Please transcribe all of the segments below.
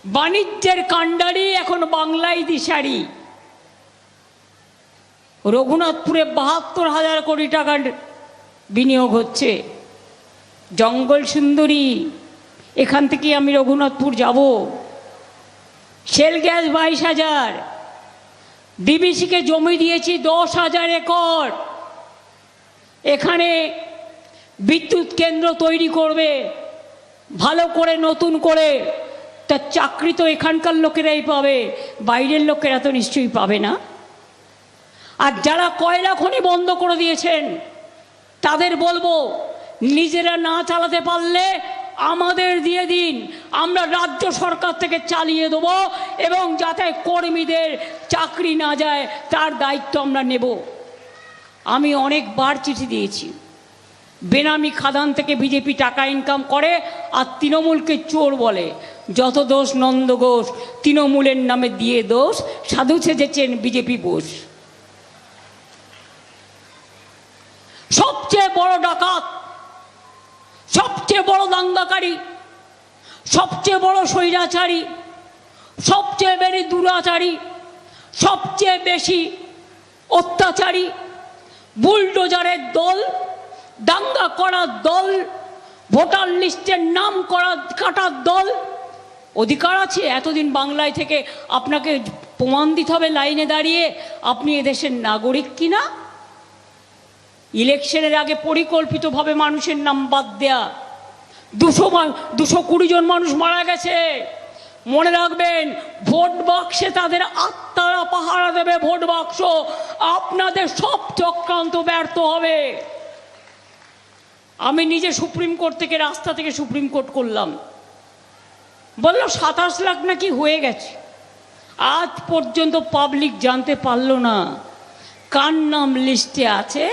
বাণিজ্যের কাণ্ডারি এখন বাংলায় দিশারি। রঘুনাথপুরে ৭২,০০০ কোটি টাকার বিনিয়োগ হচ্ছে। জঙ্গল সুন্দরী, এখান থেকে আমি রঘুনাথপুর যাব। Shell gas ২২,০০০। ডিবিসিকে জমি দিয়েছি ১০,০০০ একর। এখানে বিদ্যুৎ কেন্দ্র তৈরি করবে ভালো করে, নতুন করে। তার চাকরি তো এখানকার লোকেরাই পাবে, বাইরের লোকেরা তো নিশ্চয়ই পাবে না। আর যারা কয়লা খনি বন্ধ করে দিয়েছেন তাদের বলবো, নিজেরা না চালাতে পারলে আমাদের দিয়ে দিন, আমরা রাজ্য সরকার থেকে চালিয়ে দেবো, এবং যাতে কর্মীদের চাকরি না যায় তার দায়িত্ব আমরা নেব। আমি অনেকবার চিঠি দিয়েছি। বেনামি খাদান থেকে বিজেপি টাকা ইনকাম করে আর তৃণমূলকে চোর বলে। যত দোষ নন্দ ঘোষ, তৃণমূলের নামে দিয়ে দোষ, সাধু সেজেছেন বিজেপি বোস। সবচেয়ে বড় ডাকাত, সবচেয়ে বড় দাঙ্গাকারী, সবচেয়ে বড় স্বৈরাচারী, সবচেয়ে বেশি দুরাচারী, সবচেয়ে বেশি অত্যাচারী, বুলডোজারের দল, দাঙ্গা করার দল, ভোটার লিস্টের নাম কাটার দল। অধিকার আছে এতদিন বাংলায় থেকে আপনাকে প্রমাণ দিতে হবে লাইনে দাঁড়িয়ে আপনি এদেশের নাগরিক কিনা। ইলেকশনের আগে পরিকল্পিতভাবে মানুষের নাম বাদ দেয়া। 220 জন মানুষ মারা গেছে। মনে রাখবেন, ভোট বাক্সে তাদের আত্মারা পাহারা দেবে। ভোট বাক্স আপনাদের সব চক্রান্ত ব্যর্থ হবে। আমি নিজে সুপ্রিম কোর্ট থেকে, রাস্তা থেকে সুপ্রিম কোর্ট করলাম। বলল 27 লাখ নাকি হয়ে গেছে। আজ পর্যন্ত পাবলিক জানতে পারল না কার নাম লিস্টে আছে,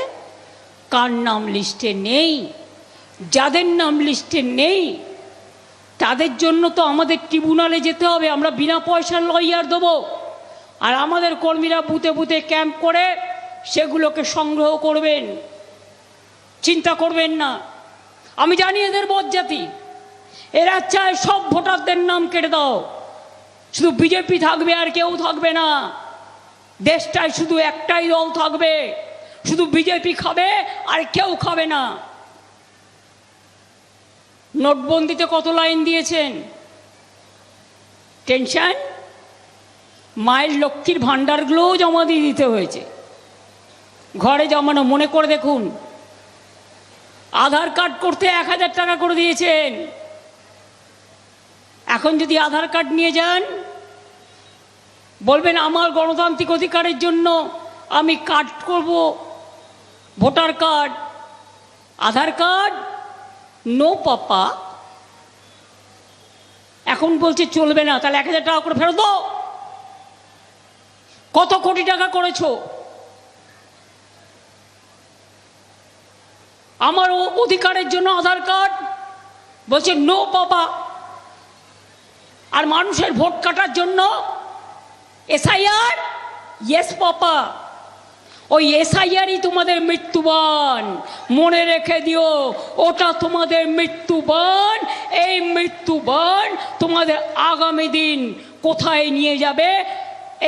কার নাম লিস্টে নেই। যাদের নাম লিস্টে নেই তাদের জন্য তো আমাদের ট্রিব্যুনালে যেতে হবে। আমরা বিনা পয়সার লয়ার দেবো, আর আমাদের কর্মীরা বুথে বুথে ক্যাম্প করে সেগুলোকে সংগ্রহ করবেন। চিন্তা করবেন না। আমি জানি এদের বজ্জাতি, এরা চায় সব ভোটারদের নাম কেটে দাও, শুধু বিজেপি থাকবে আর কেউ থাকবে না। দেশটায় শুধু একটাই দল থাকবে, শুধু বিজেপি খাবে আর কেউ খাবে না। নোটবন্দিতে কত লাইন দিয়েছেন? টেনশন। মায়ের লক্ষ্মীর ভাণ্ডারগুলোও জমা দিয়ে দিতে হয়েছে, ঘরে জমানো। মনে করে দেখুন, আধার কার্ড করতে 1000 টাকা করে দিয়েছেন। এখন যদি আধার কার্ড নিয়ে যান, বলবেন আমার গণতান্ত্রিক অধিকারের জন্য আমি কার্ড করব, ভোটার কার্ড, আধার কার্ড, নো পাপা। এখন বলছে চলবে না, তাহলে 1000 টাকা করে ফেরত দাও। কত কোটি টাকা করেছো? আমার অধিকারের জন্য আধার কার্ড, বলছে নো পাপা। আর মানুষের ভোট কাটার জন্য এসআইআর, ইয়েস পাপা। ওই এসআইআরই তোমাদের মৃত্যুবান, মনে রেখে দিও, ওটা তোমাদের মৃত্যুবান। এই মৃত্যুবান তোমাদের আগামী দিন কোথায় নিয়ে যাবে?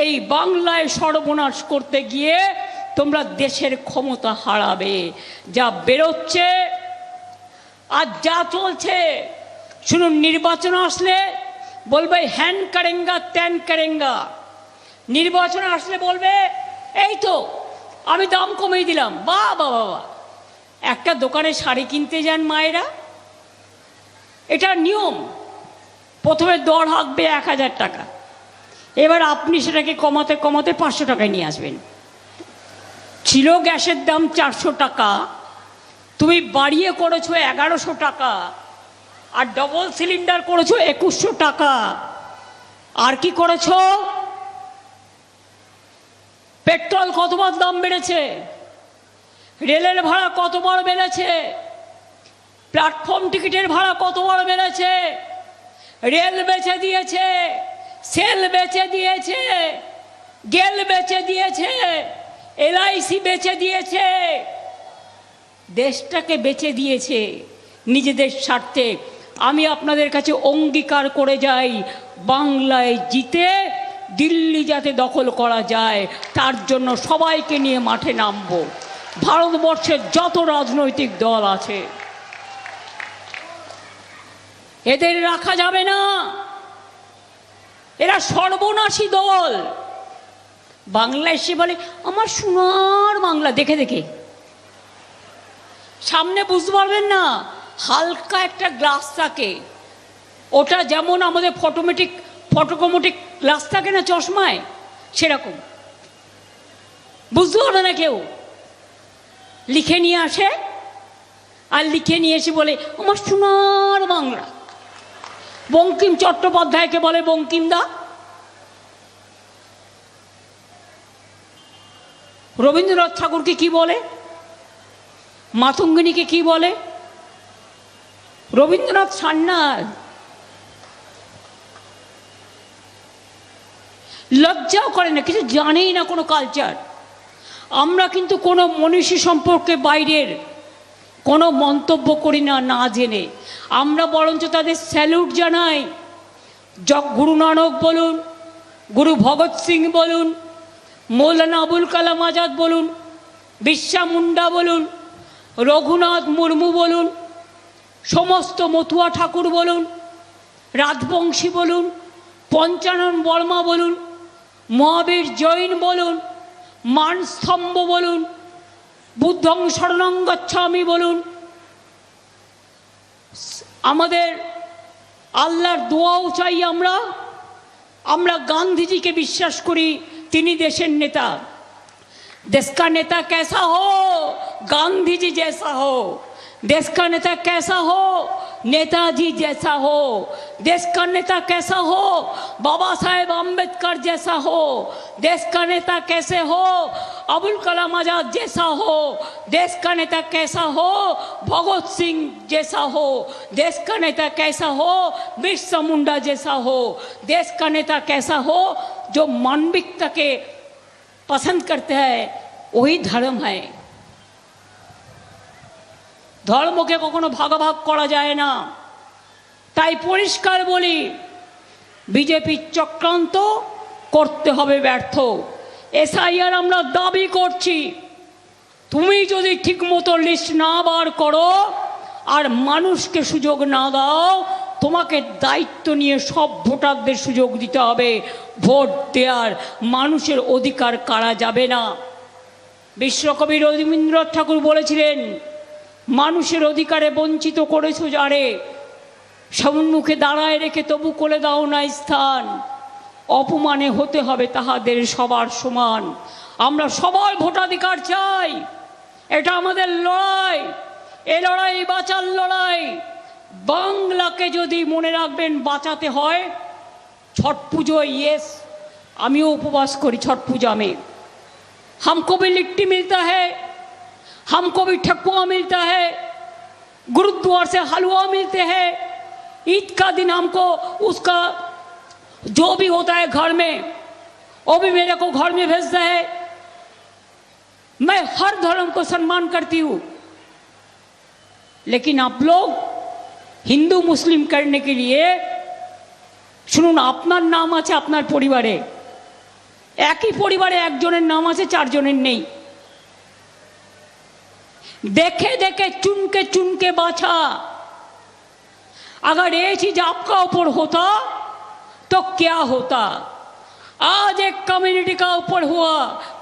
এই বাংলায় সর্বনাশ করতে গিয়ে তোমরা দেশের ক্ষমতা হারাবে। যা বেরোচ্ছে আর যা চলছে, শুনুন, নির্বাচন আসলে বলবে হ্যান করেঙ্গা ত্যান করেঙ্গা। নির্বাচন আসলে বলবে এই তো আমি দাম কমিয়ে দিলাম। বাহ বাহ বাবা। একটা দোকানে শাড়ি কিনতে যান মায়েরা, এটা নিয়ম। প্রথমে দর হাঁকবে 1000 টাকা, এবার আপনি সেটাকে কমাতে কমাতে 500 টাকায় নিয়ে আসবেন। ছিল গ্যাসের দাম 400 টাকা, তুমি বাড়িয়ে করেছো 1100 টাকা, আর ডবল সিলিন্ডার করেছো 2100 টাকা। আর কি করেছো? পেট্রোল কতবার দাম বেড়েছে, রেলের ভাড়া কতবার বেড়েছে, প্ল্যাটফর্ম টিকিটের ভাড়া কতবার বেড়েছে। রেল বেচে দিয়েছে, সেল বেচে দিয়েছে, গেল বেচে দিয়েছে, এলআইসি বেচে দিয়েছে, দেশটাকে বেচে দিয়েছে নিজেদের স্বার্থে। আমি আপনাদের কাছে অঙ্গীকার করে যাই, বাংলায় জিতে দিল্লি যাতে দখল করা যায় তার জন্য সবাইকে নিয়ে মাঠে নামবো। ভারতবর্ষের যত রাজনৈতিক দল আছে এদের রাখা যাবে না, এরা সর্বনাশী দল। বাংলা এসে বলে আমার সোনার বাংলা, দেখে দেখে সামনে বুঝতে পারবেন না, হালকা একটা গ্লাস থাকে, ওটা যেমন আমাদের ফটোকোমেটিক গ্লাস থাকে না চশমায়, সেরকম বুঝতে পারবে না কেউ। লিখে নিয়ে আসে আর লিখে নিয়ে এসে বলে আমার সোনার বাংলা। বঙ্কিম চট্টোপাধ্যায়কে বলে বঙ্কিমদা, রবীন্দ্রনাথ ঠাকুরকে কি বলে, মাতঙ্গিনীকে কি বলে, রবীন্দ্রনাথ সান্যাল। লজ্জাও করে না, কিছু জানেই না কোনো কালচার। আমরা কিন্তু কোনো মনীষী সম্পর্কে বাইরের কোনো মন্তব্য করি না না জেনে, আমরা বরঞ্চ তাদের স্যালুট জানাই। গুরু নানক বলুন, গুরু ভগৎ সিং বলুন, মৌলানা আবুল কালাম আজাদ বলুন, বিরসা মুন্ডা বলুন, রঘুনাথ মুর্মু বলুন, সমস্ত মতুয়া ঠাকুর বলুন, রাজবংশী বলুন, পঞ্চানন বর্মা বলুন, মহাবীর জৈন বলুন, মানস্তম্ভ বলুন, বুদ্ধং শরণং গচ্ছামি বলুন, আমাদের আল্লাহর দোয়াও চাই। আমরা গান্ধীজিকে বিশ্বাস করি, তিনি দেশের নেতা। देश का नेता कैसा हो, गांधी जी जैसा हो। देश का नेता कैसा हो, नेताजी जैसा हो। देश का नेता कैसा हो, बाबा साहेब अम्बेडकर जैसा हो। देश का नेता कैसे हो, अबुल कलाम आजाद जैसा हो। देश का नेता कैसा हो, भगत सिंह जैसा हो। देश का नेता कैसा हो, बिरसा मुंडा जैसा हो। देश का नेता कैसा हो, जो मानविकता के पसंद करते हैं, वही धर्म है। ধর্মকে কখনো ভাগাভাগ করা যায় না। তাই পরিষ্কার বলি, বিজেপির চক্রান্ত করতে হবে ব্যর্থ। এসআইআর আমরা দাবি করছি, তুমি যদি ঠিকমতো লিস্ট না বার করো আর মানুষকে সুযোগ না দাও, তোমাকে দায়িত্ব নিয়ে সব ভোটারদের সুযোগ দিতে হবে। ভোট দেওয়ার মানুষের অধিকার কাড়া যাবে না। বিশ্বকবি রবীন্দ্রনাথ ঠাকুর বলেছিলেন, মানুষের অধিকারে বঞ্চিত করেছো যারে, সম্মুখে দাঁড়ায় রেখে তবু কোলে দাও না স্থান। অপমানে হতে হবে তাহাদের সবার সমান। আমরা সবার ভোটাধিকার চাই, এটা আমাদের লড়াই। এ লড়াই বাঁচার লড়াই। বাংলাকে যদি মনে রাখবেন বাঁচাতে হয়, ছট পুজো ইয়েস, আমিও উপবাস করি ছট পূজা में। हमको भी लिट्टी मिलता है, हमको भी ठकुआ मिलता है, गुरुद्वार से हलवा मिलते हैं। ईद का दिन हमको उसका जो भी होता है घर में, वो भी मेरे को घर में भेजता है। मैं हर धर्म को सम्मान करती हूँ, लेकिन आप लोग हिंदू मुस्लिम करने के लिए, শুনুন, আপনার নাম আছে আপনার পরিবারে, একই পরিবারে একজনের নাম আছে, চারজনের নেই। देखे देखे चुन के बाछा। अगर ये चीज आपका ऊपर होता तो क्या होता? आज एक कम्युनिटी का ऊपर हुआ,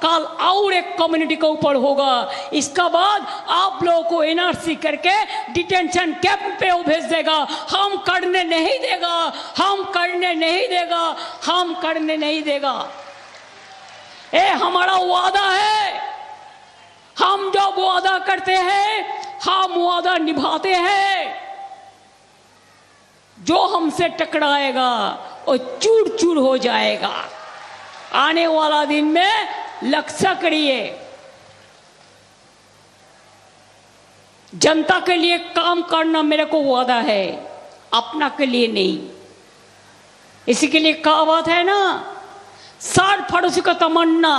कल और एक कम्युनिटी का ऊपर होगा। इसका बाद आप लोगों को एनआरसी करके डिटेंशन कैंप पे वो भेज देगा। हम करने नहीं देगा, हम करने नहीं देगा, हम करने नहीं देगा। ये हमारा वादा है। हम जो वादा करते हैं, हम वादा निभाते हैं। जो हमसे टकराएगा वो चूर चूर हो जाएगा। आने वाला दिन में लक्ष्य करिए, जनता के लिए काम करना मेरे को वादा है, अपना के लिए नहीं। इसी के लिए कहावत है ना, सार पड़ोसी को तमन्ना,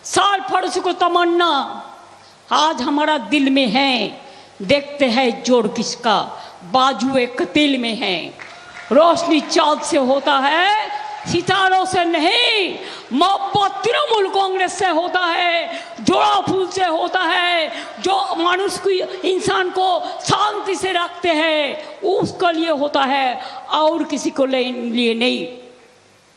साल पड़ोसी को तमन्ना। आज हमारा दिल में है, देखते हैं जोर किसका। बाजुए कतिल में है। रोशनी चाँद से होता है, सितारों से नहीं। मोहब्बत तृणमूल कांग्रेस से होता है, जोड़ा फूल से होता है, जो मानुष को, इंसान को शांति से रखते हैं, उसके लिए होता है और किसी को लिए नहीं।